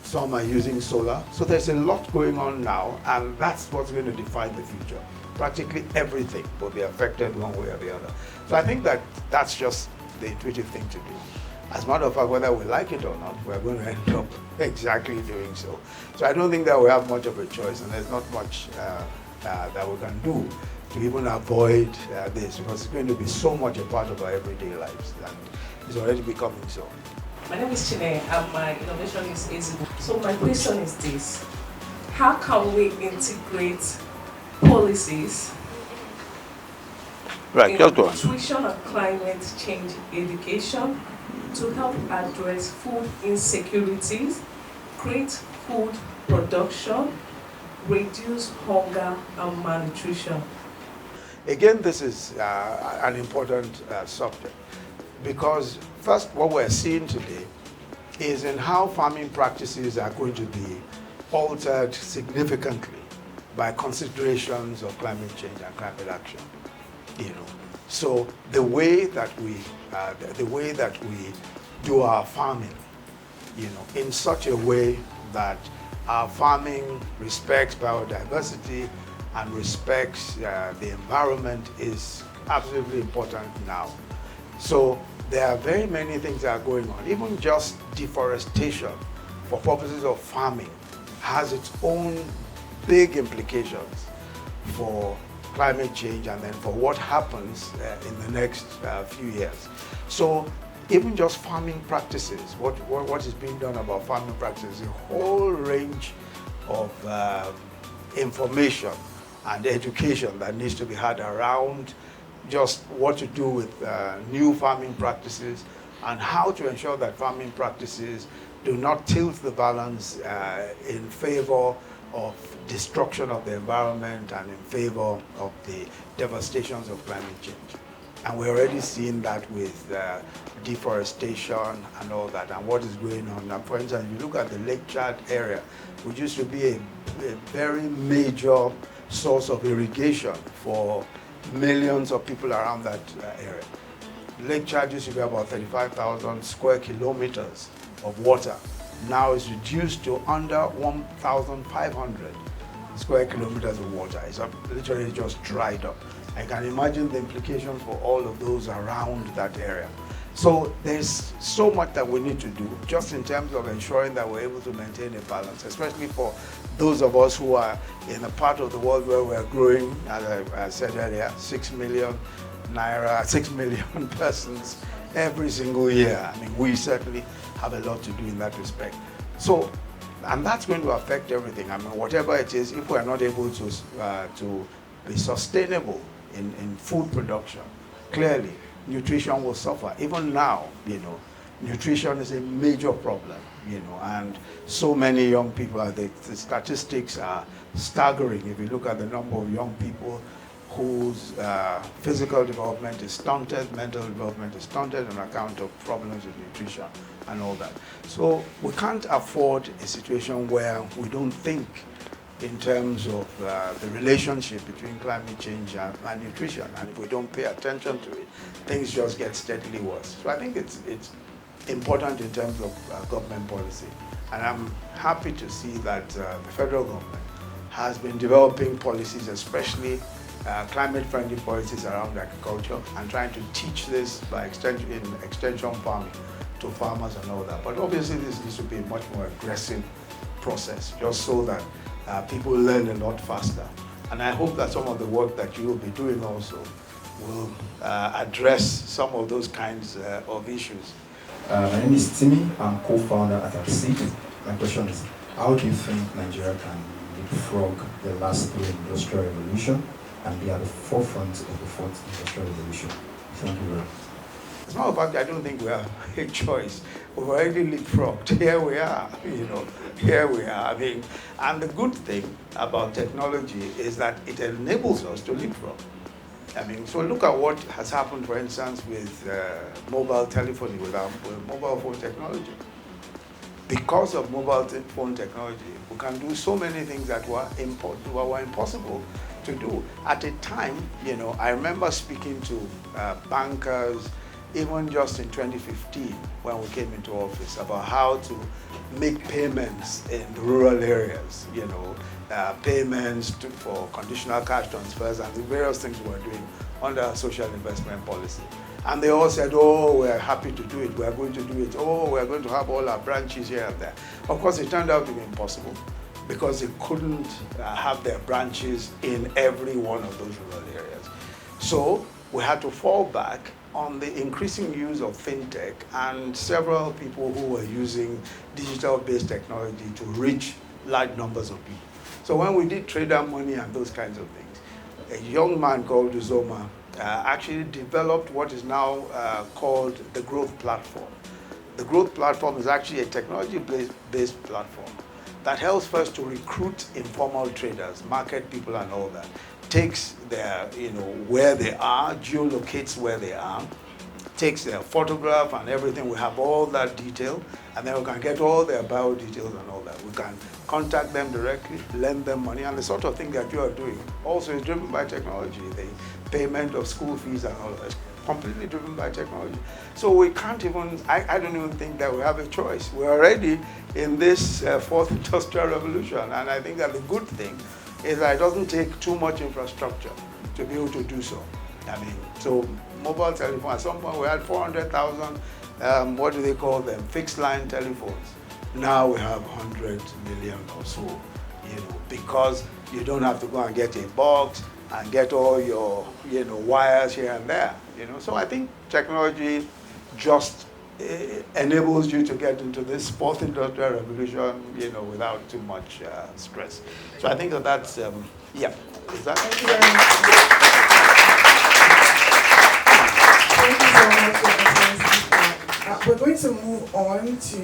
Some are using solar. So there's a lot going on now, and that's what's going to define the future. Practically everything will be affected one way or the other. So I think that that's just the intuitive thing to do. As a matter of fact, whether we like it or not, we're going to end up exactly doing so. So I don't think that we have much of a choice, and there's not much that we can do to even avoid this, because it's going to be so much a part of our everyday lives, and it's already becoming so. My name is Chine, and my innovation is Ezibu. So my question is this: how can we integrate policies in nutrition and climate change education to help address food insecurities, create food production, reduce hunger and malnutrition? Again, this is an important subject, because first, what we're seeing today is in how farming practices are going to be altered significantly by considerations of climate change and climate action. So the way that we do our farming, in such a way that our farming respects biodiversity and respects the environment is absolutely important now. So there are very many things that are going on. Even just deforestation for purposes of farming has its own big implications for climate change and then for what happens in the next few years. So even just farming practices, what is being done about farming practices, a whole range of information and education that needs to be had around just what to do with new farming practices and how to ensure that farming practices do not tilt the balance in favor of destruction of the environment and in favor of the devastations of climate change. And we're already seeing that with deforestation and all that, and what is going on. Now, for instance, if you look at the Lake Chad area, which used to be a very major source of irrigation for millions of people around that area. Lake Chad used to be about 35,000 square kilometers of water. Now it's reduced to under 1,500 square kilometers of water. It's literally just dried up. I can imagine the implications for all of those around that area. So there's so much that we need to do, just in terms of ensuring that we're able to maintain a balance, especially for those of us who are in a part of the world where we're growing, as I said earlier, 6 million persons every single year. I mean, we certainly have a lot to do in that respect. So, and that's going to affect everything. I mean, whatever it is, if we're not able to be sustainable in food production, clearly nutrition will suffer. Even now, nutrition is a major problem, and so many young people, the statistics are staggering. If you look at the number of young people whose physical development is stunted, mental development is stunted on account of problems with nutrition and all that. So we can't afford a situation where we don't think in terms of the relationship between climate change and nutrition. And if we don't pay attention to it, things just get steadily worse. So I think it's important in terms of government policy. And I'm happy to see that the federal government has been developing policies, especially climate-friendly policies around agriculture, and trying to teach this by extension farming to farmers and all that. But obviously this needs to be a much more aggressive process, just so that people learn a lot faster. And I hope that some of the work that you will be doing also will address some of those kinds of issues. My name is Timmy. I'm co-founder at ITET. My question is, how do you think Nigeria can leapfrog the last 3 industrial revolution and be at the forefront of the 4th industrial revolution? Thank you very much. As a matter of fact, I don't think we have a choice. We've already leapfrogged. Here we are, here we are. I mean, and the good thing about technology is that it enables us to leapfrog. I mean, so look at what has happened, for instance, with mobile telephony, with our mobile phone technology. Because of mobile phone technology, we can do so many things that were impossible to do. At a time, I remember speaking to bankers, even just in 2015, when we came into office, about how to make payments in the rural areas, payments for conditional cash transfers and the various things we were doing under social investment policy. And they all said, oh, we're happy to do it, we're going to do it, oh, we're going to have all our branches here and there. Of course, it turned out to be impossible, because they couldn't have their branches in every one of those rural areas. So we had to fall back on the increasing use of fintech and several people who were using digital-based technology to reach large numbers of people. So when we did trader money and those kinds of things, a young man called Uzoma actually developed what is now called the Growth Platform. The Growth Platform is actually a technology-based platform that helps first to recruit informal traders, market people and all that. Takes their, where they are, geolocates where they are, takes their photograph and everything. We have all that detail, and then we can get all their bio details and all that. We can contact them directly, lend them money, and the sort of thing that you are doing also is driven by technology. The payment of school fees and all that. Completely driven by technology. So we can't even, I don't even think that we have a choice. We're already in this 4th industrial revolution, and I think that the good thing is that it doesn't take too much infrastructure to be able to do so. I mean, so mobile telephone, at some point we had 400,000, what do they call them, fixed line telephones. Now we have 100 million or so, because you don't have to go and get a box and get all your, wires here and there, So I think technology just enables you to get into this 4th industrial revolution, without too much stress. So I think that's, yeah. Is that? Thank you very much. Thank you so much, Your Excellency. We're going to move on to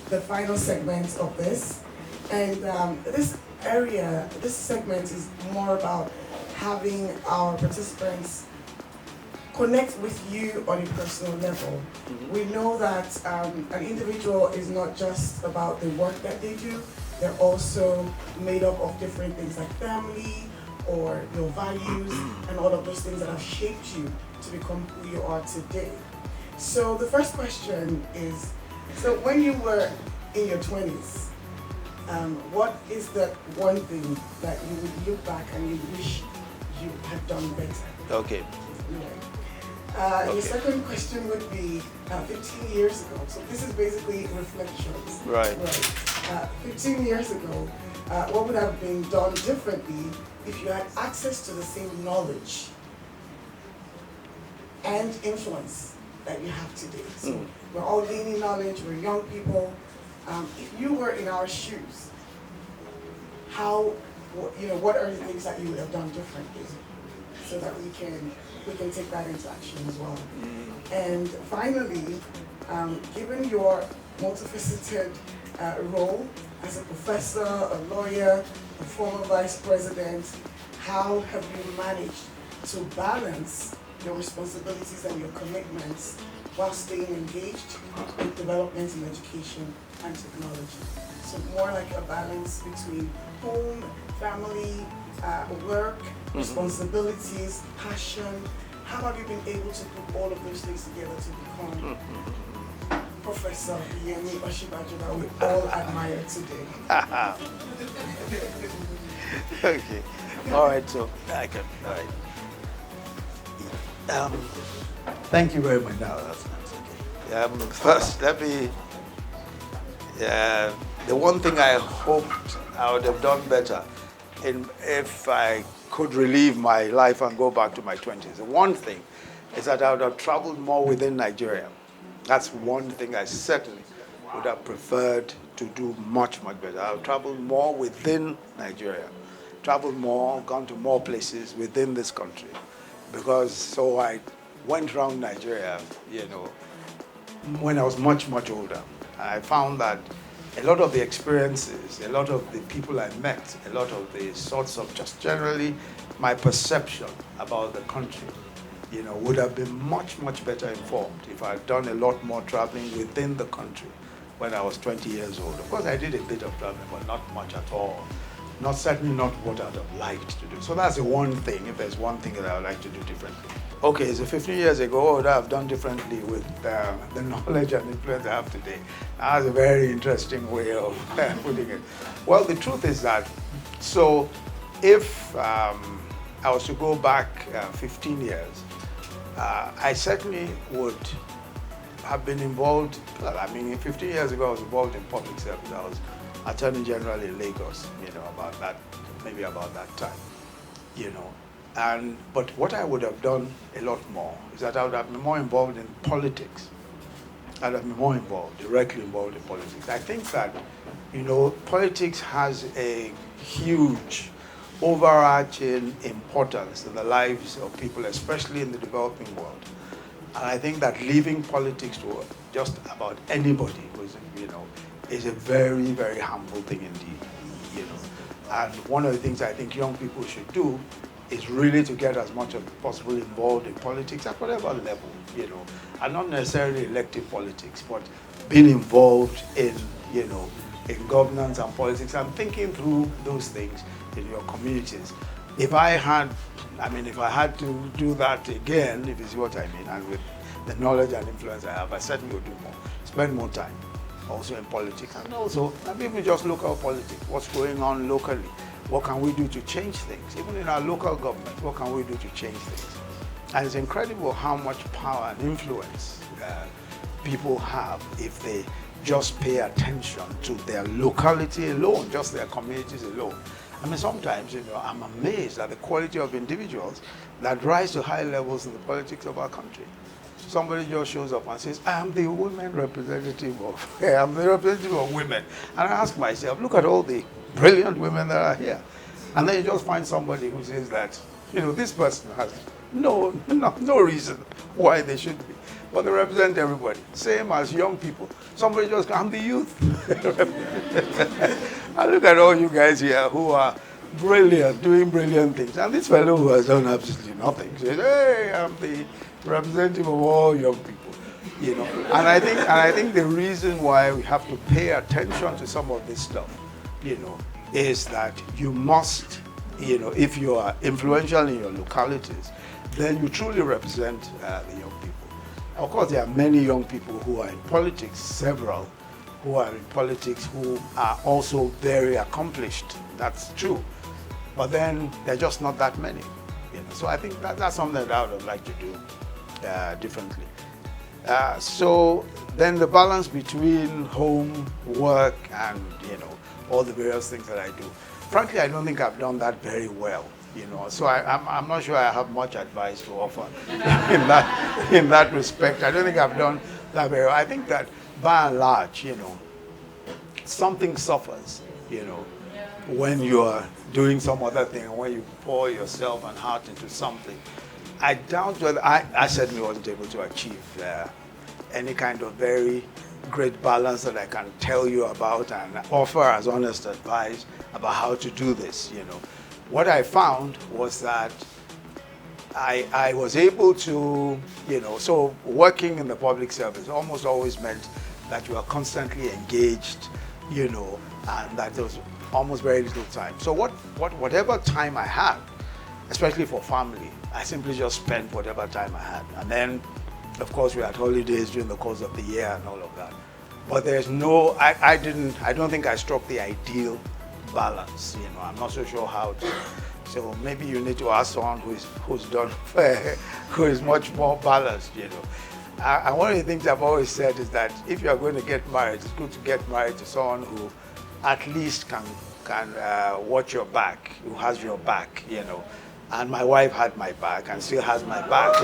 the final segment of this. And this segment is more about having our participants connect with you on a personal level. We know that an individual is not just about the work that they do, they're also made up of different things like family or your values and all of those things that have shaped you to become who you are today. So the first question is, so when you were in your 20s, what is the one thing that you would look back and you wish you had done better? Okay. Your second question would be 15 years ago. So this is basically reflections. Right. 15 years ago, what would have been done differently if you had access to the same knowledge and influence that you have today? So we're all gaining knowledge, we're young people. If you were in our shoes, what are the things that you would have done differently so that we can take that into action as well? And finally, given your multifaceted role as a professor, a lawyer, a former vice president, how have you managed to balance your responsibilities and your commitments while staying engaged with development in education and technology? So more like a balance between home, family, work, responsibilities, passion. How have you been able to put all of those things together to become Professor Oluyemi Osinbajo that we all admire today? Okay. All right, so I can. All right. Thank you very much. No, that's okay. First, let me. The one thing I hoped I would have done better, if I could relive my life and go back to my 20s. The one thing is that I would have traveled more within Nigeria. That's one thing I certainly would have preferred to do much, much better. I would have traveled more within Nigeria, traveled more, gone to more places within this country. So I went around Nigeria, when I was much, much older. I found that a lot of the experiences, a lot of the people I met, a lot of the sorts of just generally my perception about the country, would have been much, much better informed if I had done a lot more traveling within the country when I was 20 years old. Of course, I did a bit of traveling, but not much at all. Certainly not what I would have liked to do. So that's the one thing, if there's one thing that I would like to do differently. Okay, so 15 years ago, what would I have done differently with the knowledge and influence I have today? That's a very interesting way of putting it. Well, the truth is that, so if I was to go back 15 years, I certainly would have been involved. Well, 15 years ago, I was involved in public service. I was Attorney General in Lagos, about that time, But what I would have done a lot more is that I would have been more involved in politics. I would have been more involved, directly involved in politics. I think that, politics has a huge overarching importance in the lives of people, especially in the developing world. And I think that leaving politics to just about anybody who's, is a very, very harmful thing indeed, And one of the things I think young people should do is really to get as much as possible involved in politics at whatever level, and not necessarily elective politics, but being involved in, in governance and politics and thinking through those things in your communities. If I had to do that again, if you see what I mean, and with the knowledge and influence I have, I certainly would do more, spend more time also in politics, and also maybe just local politics, what's going on locally, what can we do to change things, even in our local government, what can we do to change things? And it's incredible how much power and influence people have if they just pay attention to their locality alone, just their communities alone. Sometimes, I'm amazed at the quality of individuals that rise to high levels in the politics of our country. Somebody just shows up and says, I'm the representative of women. And I ask myself, look at all the brilliant women that are here. And then you just find somebody who says that, this person has no reason why they should be. But they represent everybody. Same as young people. Somebody just, I'm the youth. And look at all you guys here who are brilliant, doing brilliant things. And this fellow who has done absolutely nothing says, hey, I'm the representative of all young people, you know. And I think the reason why we have to pay attention to some of this stuff, you know, is that you must, you know, if you are influential in your localities, then you truly represent the young people. Of course, there are many young people who are in politics, several who are in politics who are also very accomplished. That's true. But then there are just not that many. You know? So I think that's something that I would have liked to do differently. So then the balance between home, work, and, you know, all the various things that I do. Frankly, I don't think I've done that very well. You know, so I'm not sure I have much advice to offer in that respect. I don't think I've done that very well. I think that by and large, you know, something suffers, you know, when you're doing some other thing, when you pour yourself and heart into something. I doubt whether I certainly wasn't able to achieve any kind of very great balance that I can tell you about and offer as honest advice about how to do this, you know. What I found was that I was able to, you know, so working in the public service almost always meant that you are constantly engaged, you know, and that there was almost very little time. So whatever time I had, especially for family, I simply just spent whatever time I had. And then, of course, we had holidays during the course of the year and all of that. But there's no, I don't think I struck the ideal balance, you know. I'm not so sure how to. So maybe you need to ask someone who's done who is much more balanced, you know. And one of the things I've always said is that if you are going to get married, it's good to get married to someone who at least can watch your back, who has your back, you know. And my wife had my back and still has my back.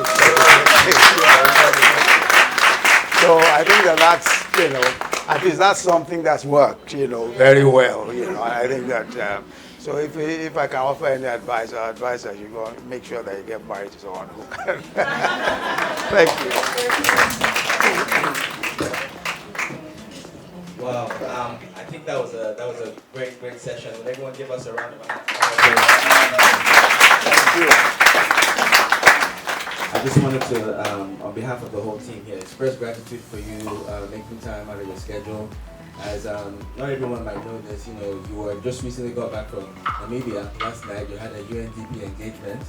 So I think that's, you know, at least that's something that's worked, you know, very well, you know. And I think that, so if I can offer any advice, I'll advise that you go and make sure that you get married to someone who can. Thank you. Wow, I think that was a great session. Would everyone give us a round of applause? Thank you. I just wanted to, on behalf of the whole team here, express gratitude for you making time out of your schedule. As not everyone might know this, you know, you were just recently got back from Namibia last night. You had a UNDP engagement,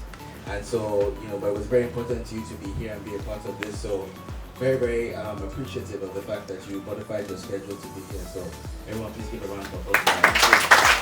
and so, you know, but it was very important to you to be here and be a part of this. So very, very appreciative of the fact that you modified your schedule to be here. So everyone, please give a round of applause.